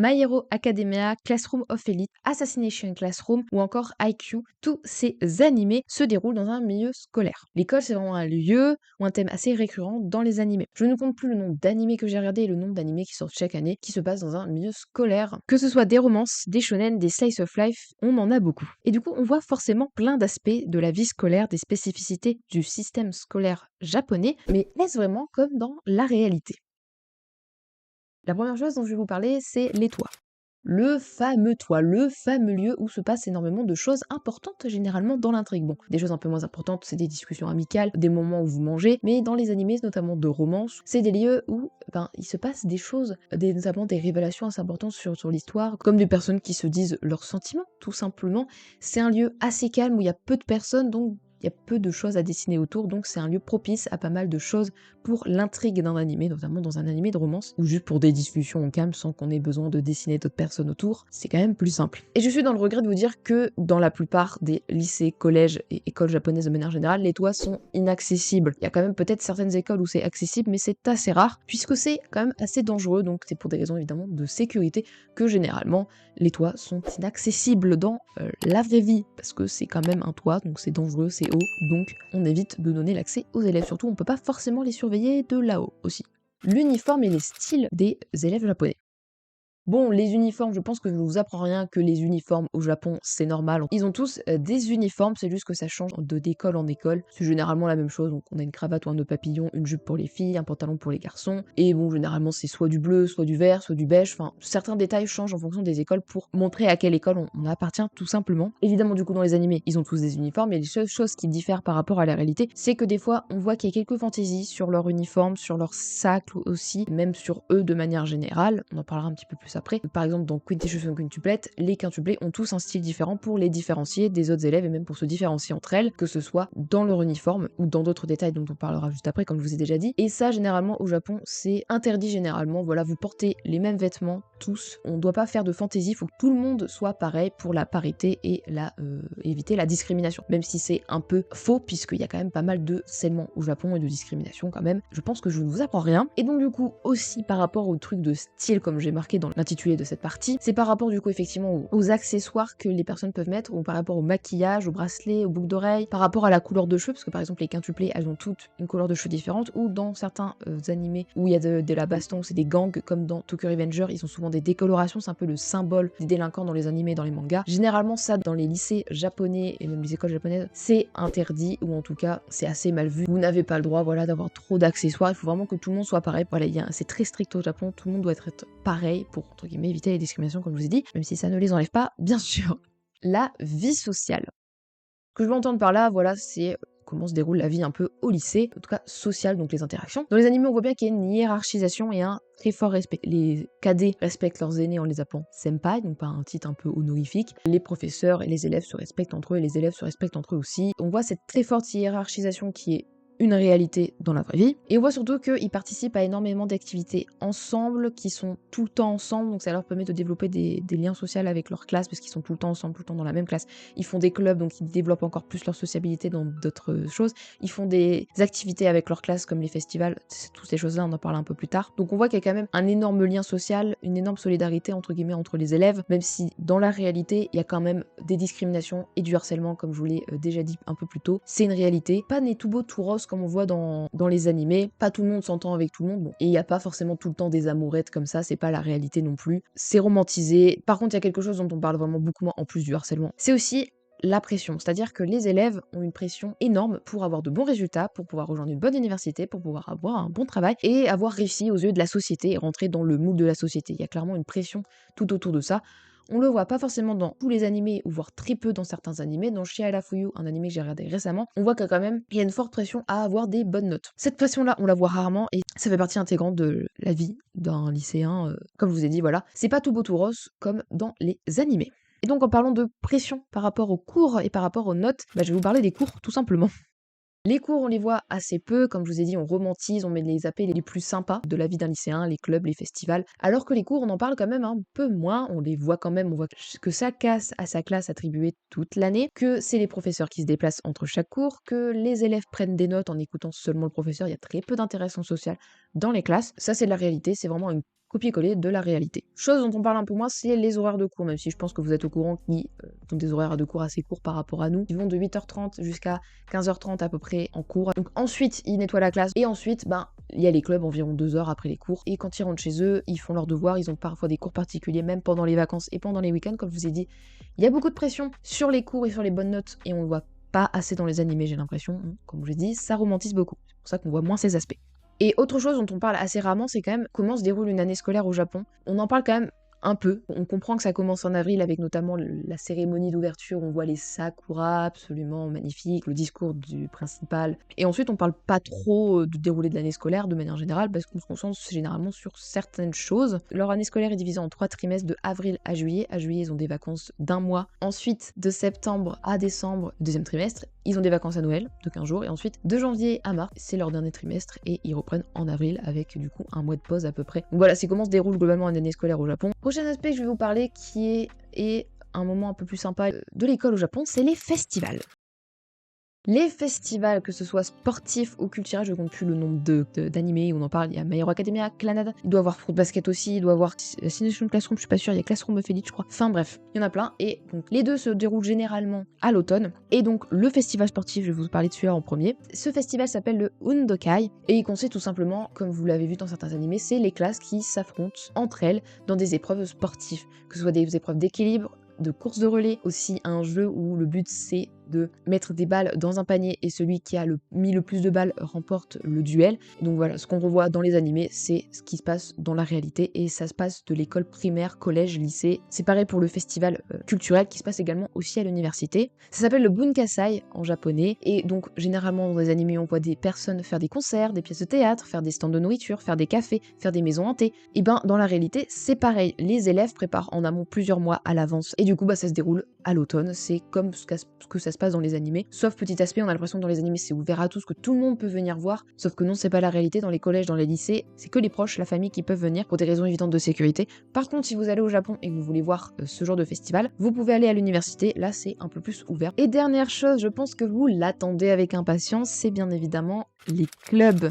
My Hero Academia, Classroom of Elite, Assassination Classroom ou encore IQ, tous ces animés se déroulent dans un milieu scolaire. L'école, c'est vraiment un lieu ou un thème assez récurrent dans les animés. Je ne compte plus le nombre d'animés que j'ai regardés et le nombre d'animés qui sortent chaque année qui se passent dans un milieu scolaire. Que ce soit des romances, des shonen, des slice of life, on en a beaucoup. Et du coup, on voit forcément plein d'aspects de la vie scolaire, des spécificités du système scolaire japonais, mais est-ce vraiment comme dans la réalité? La première chose dont je vais vous parler, c'est les toits. Le fameux toit, le fameux lieu où se passe énormément de choses importantes généralement dans l'intrigue. Bon, des choses un peu moins importantes, c'est des discussions amicales, des moments où vous mangez, mais dans les animés, notamment de romance, c'est des lieux où il se passe des choses, notamment des révélations assez importantes sur l'histoire, comme des personnes qui se disent leurs sentiments, tout simplement. C'est un lieu assez calme où il y a peu de personnes, donc il y a peu de choses à dessiner autour, donc c'est un lieu propice à pas mal de choses pour l'intrigue d'un animé, notamment dans un animé de romance, ou juste pour des discussions au calme sans qu'on ait besoin de dessiner d'autres personnes autour, c'est quand même plus simple. Et je suis dans le regret de vous dire que dans la plupart des lycées, collèges et écoles japonaises de manière générale, les toits sont inaccessibles. Il y a quand même peut-être certaines écoles où c'est accessible, mais c'est assez rare, puisque c'est quand même assez dangereux, donc c'est pour des raisons évidemment de sécurité que généralement les toits sont inaccessibles dans la vraie vie, parce que c'est quand même un toit, donc c'est dangereux, c'est haut, donc on évite de donner l'accès aux élèves, surtout on peut pas forcément les surveiller de là-haut aussi. L'uniforme et les styles des élèves japonais. Bon, les uniformes, je pense que je ne vous apprends rien que les uniformes au Japon, c'est normal. Ils ont tous des uniformes, c'est juste que ça change d'école en école. C'est généralement la même chose, donc on a une cravate ou un nœud papillon, une jupe pour les filles, un pantalon pour les garçons. Et bon, généralement c'est soit du bleu, soit du vert, soit du beige. Enfin, certains détails changent en fonction des écoles pour montrer à quelle école on appartient tout simplement. Évidemment, du coup, dans les animés, ils ont tous des uniformes, et les seules choses qui diffèrent par rapport à la réalité, c'est que des fois, on voit qu'il y a quelques fantaisies sur leur uniforme, sur leur sac aussi, même sur eux de manière générale. On en parlera un petit peu plus après. Par exemple, dans Quintessential Quintuplet, les quintuplés ont tous un style différent pour les différencier des autres élèves et même pour se différencier entre elles, que ce soit dans leur uniforme ou dans d'autres détails dont on parlera juste après, comme je vous ai déjà dit. Et ça, généralement, au Japon, c'est interdit généralement. Voilà, vous portez les mêmes vêtements, tous. On ne doit pas faire de fantaisie, il faut que tout le monde soit pareil pour la parité et éviter la discrimination. Même si c'est un peu faux, puisqu'il y a quand même pas mal de harcèlement au Japon et de discrimination quand même. Je pense que je ne vous apprends rien. Et donc du coup, aussi par rapport au truc de style, comme j'ai marqué dans l'intitulé de cette partie, c'est par rapport du coup effectivement aux accessoires que les personnes peuvent mettre, ou par rapport au maquillage, aux bracelets, aux boucles d'oreilles, par rapport à la couleur de cheveux, parce que par exemple les quintuplés, elles ont toutes une couleur de cheveux différente, ou dans certains animés où il y a de la baston, c'est des gangs, comme dans Tokyo Revenger, ils ont souvent des décolorations, c'est un peu le symbole des délinquants dans les animés, dans les mangas. Généralement ça, dans les lycées japonais et même les écoles japonaises, c'est interdit, ou en tout cas c'est assez mal vu. Vous n'avez pas le droit, voilà, d'avoir trop d'accessoires, il faut vraiment que tout le monde soit pareil. Voilà, c'est très strict au Japon, tout le monde doit être pareil pour, entre guillemets, éviter les discriminations, comme je vous ai dit, même si ça ne les enlève pas, bien sûr. La vie sociale. Ce que je veux entendre par là, voilà, c'est comment se déroule la vie un peu au lycée, en tout cas sociale, donc les interactions. Dans les animés, on voit bien qu'il y a une hiérarchisation et un très fort respect. Les cadets respectent leurs aînés en les appelant senpai, donc pas un titre un peu honorifique. Les professeurs et les élèves se respectent entre eux, et les élèves se respectent entre eux aussi. On voit cette très forte hiérarchisation qui est une réalité dans la vraie vie. Et on voit surtout qu'ils participent à énormément d'activités ensemble, qui sont tout le temps ensemble, donc ça leur permet de développer des liens sociaux avec leur classe, parce qu'ils sont tout le temps ensemble, tout le temps dans la même classe. Ils font des clubs, donc ils développent encore plus leur sociabilité dans d'autres choses. Ils font des activités avec leur classe, comme les festivals, toutes ces choses-là, on en parle un peu plus tard. Donc on voit qu'il y a quand même un énorme lien social, une énorme solidarité, entre guillemets, entre les élèves, même si dans la réalité, il y a quand même des discriminations et du harcèlement, comme je vous l'ai déjà dit un peu plus tôt. C'est une réalité. Pas né tout beau, tout rose, comme on voit dans les animés. Pas tout le monde s'entend avec tout le monde, bon. Et il n'y a pas forcément tout le temps des amourettes comme ça, c'est pas la réalité non plus. C'est romantisé. Par contre, il y a quelque chose dont on parle vraiment beaucoup moins, en plus du harcèlement. C'est aussi la pression, c'est-à-dire que les élèves ont une pression énorme pour avoir de bons résultats, pour pouvoir rejoindre une bonne université, pour pouvoir avoir un bon travail et avoir réussi aux yeux de la société et rentrer dans le moule de la société. Il y a clairement une pression tout autour de ça. On le voit pas forcément dans tous les animés, ou voire très peu dans certains animés. Dans Shiaya la Fuyu, un animé que j'ai regardé récemment, on voit qu'il y a quand même une forte pression à avoir des bonnes notes. Cette pression-là, on la voit rarement, et ça fait partie intégrante de la vie d'un lycéen. Comme je vous ai dit, voilà, c'est pas tout beau tout rose comme dans les animés. Et donc en parlant de pression par rapport aux cours et par rapport aux notes, je vais vous parler des cours tout simplement. Les cours, on les voit assez peu, comme je vous ai dit, on romantise, on met les AP les plus sympas de la vie d'un lycéen, les clubs, les festivals, alors que les cours, on en parle quand même un peu moins, on les voit quand même, on voit que ça casse à sa classe attribuée toute l'année, que c'est les professeurs qui se déplacent entre chaque cours, que les élèves prennent des notes en écoutant seulement le professeur, il y a très peu d'interaction sociale dans les classes. Ça, c'est de la réalité, c'est vraiment une copier-coller de la réalité. Chose dont on parle un peu moins, c'est les horaires de cours, même si je pense que vous êtes au courant qu'ils ont des horaires de cours assez courts par rapport à nous. Ils vont de 8h30 jusqu'à 15h30 à peu près en cours. Donc ensuite, ils nettoient la classe et ensuite, il y a les clubs environ 2 heures après les cours. Et quand ils rentrent chez eux, ils font leurs devoirs. Ils ont parfois des cours particuliers, même pendant les vacances et pendant les week-ends. Comme je vous ai dit, il y a beaucoup de pression sur les cours et sur les bonnes notes et on le voit pas assez dans les animés, j'ai l'impression. Comme je l'ai dit, ça romantise beaucoup. C'est pour ça qu'on voit moins ces aspects. Et autre chose dont on parle assez rarement, c'est quand même comment se déroule une année scolaire au Japon. On en parle quand même un peu. On comprend que ça commence en avril avec notamment la cérémonie d'ouverture. On voit les sakura absolument magnifiques, le discours du principal. Et ensuite, on parle pas trop du déroulé de l'année scolaire de manière générale parce qu'on se concentre généralement sur certaines choses. Leur année scolaire est divisée en 3 trimestres de avril à juillet. À juillet, ils ont des vacances d'1 mois. Ensuite, de septembre à décembre, deuxième trimestre, ils ont des vacances à Noël de 15 jours. Et ensuite, de janvier à mars, c'est leur dernier trimestre et ils reprennent en avril avec du coup un mois de pause à peu près. Donc voilà, c'est comment se déroule globalement une année scolaire au Japon. Prochain aspect que je vais vous parler qui est un moment un peu plus sympa de l'école au Japon, c'est les festivals. Les festivals, que ce soit sportifs ou culturels, je compte plus le nombre d'animés où on en parle. Il y a My Hero Academia, Clannad, il doit y avoir Fruit Basket aussi, il doit y avoir Assassination Classroom, je suis pas sûre, il y a Classroom of Elite, je crois. Enfin bref, il y en a plein. Et donc les deux se déroulent généralement à l'automne. Et donc le festival sportif, je vais vous parler de celui-là en premier. Ce festival s'appelle le Undokai et il consiste tout simplement, comme vous l'avez vu dans certains animés, c'est les classes qui s'affrontent entre elles dans des épreuves sportives, que ce soit des épreuves d'équilibre, de course de relais, aussi un jeu où le but c'est de mettre des balles dans un panier et celui qui a mis le plus de balles remporte le duel. Donc voilà, ce qu'on revoit dans les animés, c'est ce qui se passe dans la réalité et ça se passe de l'école primaire, collège, lycée. C'est pareil pour le festival culturel qui se passe également aussi à l'université. Ça s'appelle le Bunkasai en japonais et donc généralement dans les animés on voit des personnes faire des concerts, des pièces de théâtre, faire des stands de nourriture, faire des cafés, faire des maisons hantées. Et dans la réalité c'est pareil, les élèves préparent en amont plusieurs mois à l'avance et du coup ça se déroule à l'automne, c'est comme ce que ça se passe dans les animés, sauf petit aspect, on a l'impression que dans les animés c'est ouvert à tous, que tout le monde peut venir voir, sauf que non, c'est pas la réalité. Dans les collèges, dans les lycées, c'est que les proches, la famille qui peuvent venir pour des raisons évidentes de sécurité. Par contre, si vous allez au Japon et que vous voulez voir ce genre de festival, vous pouvez aller à l'université, là c'est un peu plus ouvert. Et dernière chose, je pense que vous l'attendez avec impatience, c'est bien évidemment les clubs.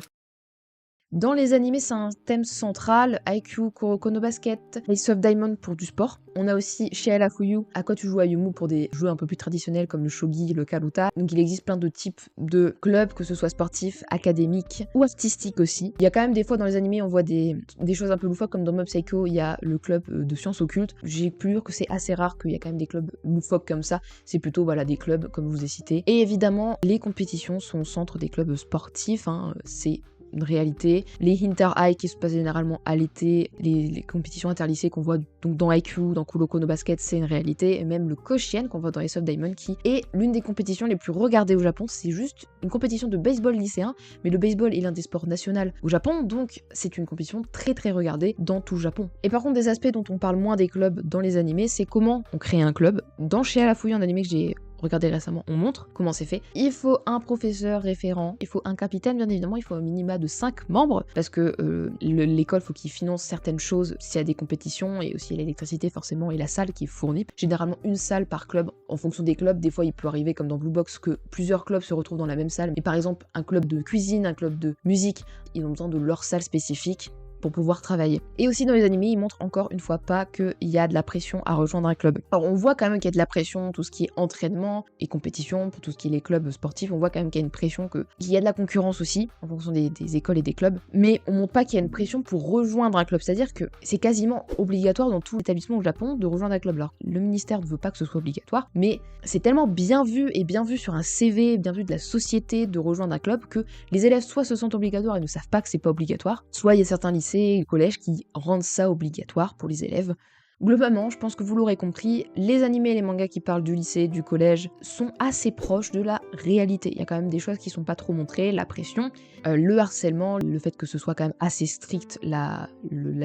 Dans les animés, c'est un thème central, Haikyuu, Kuroko no Basket, Ace of Diamond pour du sport. On a aussi chez Alafuyu, à quoi tu joues à Yumu pour des jeux un peu plus traditionnels comme le shogi, le karuta. Donc il existe plein de types de clubs, que ce soit sportifs, académiques ou artistiques aussi. Il y a quand même des fois dans les animés, on voit des choses un peu loufoques comme dans Mob Psycho, il y a le club de sciences occultes. J'ai pu dire que c'est assez rare qu'il y a quand même des clubs loufoques comme ça. C'est plutôt des clubs comme je vous ai cité. Et évidemment, les compétitions sont au centre des clubs sportifs. C'est une réalité. Les Inter High qui se passent généralement à l'été, les compétitions interlycées qu'on voit donc dans Haikyuu, dans Kuroko no Basket, c'est une réalité, et même le Koshien qu'on voit dans Ace of Diamond qui est l'une des compétitions les plus regardées au Japon. C'est juste une compétition de baseball lycéen, mais le baseball est l'un des sports nationaux au Japon, donc c'est une compétition très très regardée dans tout le Japon. Et par contre, des aspects dont on parle moins des clubs dans les animés, c'est comment on crée un club. Dans Chez Alafuyu, un animé que j'ai regardez récemment, on montre comment c'est fait. Il faut un professeur référent, il faut un capitaine bien évidemment, il faut un minima de 5 membres parce que l'école faut qu'il finance certaines choses s'il y a des compétitions et aussi l'électricité forcément et la salle qui fournit. Généralement une salle par club en fonction des clubs. Des fois il peut arriver comme dans Blue Box que plusieurs clubs se retrouvent dans la même salle. Mais par exemple un club de cuisine, un club de musique, ils ont besoin de leur salle spécifique pour pouvoir travailler. Et aussi dans les animés, ils montrent encore une fois pas qu'il y a de la pression à rejoindre un club. Alors on voit quand même qu'il y a de la pression, tout ce qui est entraînement et compétition, pour tout ce qui est les clubs sportifs, on voit quand même qu'il y a une pression, qu'il y a de la concurrence aussi, en fonction des écoles et des clubs, mais on montre pas qu'il y a une pression pour rejoindre un club, c'est-à-dire que c'est quasiment obligatoire dans tout l'établissement au Japon de rejoindre un club. Alors le ministère ne veut pas que ce soit obligatoire, mais c'est tellement bien vu et bien vu sur un CV, bien vu de la société de rejoindre un club que les élèves soit se sentent obligatoires et ne savent pas que c'est pas obligatoire, soit il y a certains lycées et collèges qui rendent ça obligatoire pour les élèves. Globalement, je pense que vous l'aurez compris, les animés et les mangas qui parlent du lycée, du collège, sont assez proches de la réalité. Il y a quand même des choses qui sont pas trop montrées, la pression, le harcèlement, le fait que ce soit quand même assez strict la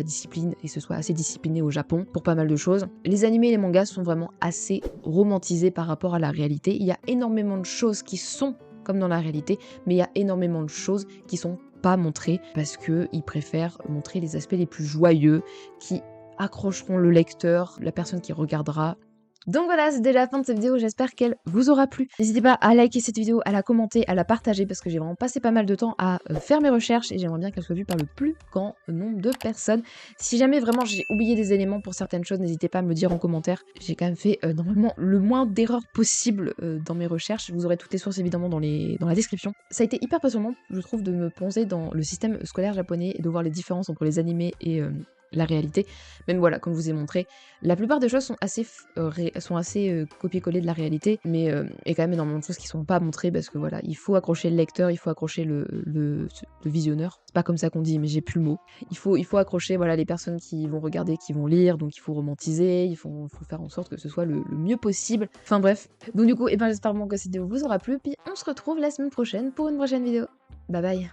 discipline et ce soit assez discipliné au Japon pour pas mal de choses. Les animés et les mangas sont vraiment assez romantisés par rapport à la réalité. Il y a énormément de choses qui sont comme dans la réalité, mais il y a énormément de choses qui sont pas montrées parce qu'ils préfèrent montrer les aspects les plus joyeux qui accrocheront le lecteur, la personne qui regardera Donc voilà, c'est déjà la fin de cette vidéo, j'espère qu'elle vous aura plu. N'hésitez pas à liker cette vidéo, à la commenter, à la partager parce que j'ai vraiment passé pas mal de temps à faire mes recherches et j'aimerais bien qu'elle soit vue par le plus grand nombre de personnes. Si jamais vraiment j'ai oublié des éléments pour certaines choses, n'hésitez pas à me le dire en commentaire. J'ai quand même fait normalement le moins d'erreurs possible dans mes recherches. Vous aurez toutes les sources évidemment dans la description. Ça a été hyper passionnant, je trouve, de me plonger dans le système scolaire japonais et de voir les différences entre les animés et la réalité. Même voilà, comme je vous ai montré, la plupart des choses sont assez copier-coller de la réalité, mais il y a quand même énormément de choses qui sont pas montrées parce que voilà, il faut accrocher le lecteur, il faut accrocher le visionneur. C'est pas comme ça qu'on dit, mais j'ai plus le mot. Il faut accrocher voilà, les personnes qui vont regarder, qui vont lire, donc il faut romantiser, il faut faire en sorte que ce soit le mieux possible. Enfin bref. Donc du coup, j'espère vraiment que cette vidéo vous aura plu, puis on se retrouve la semaine prochaine pour une prochaine vidéo. Bye bye.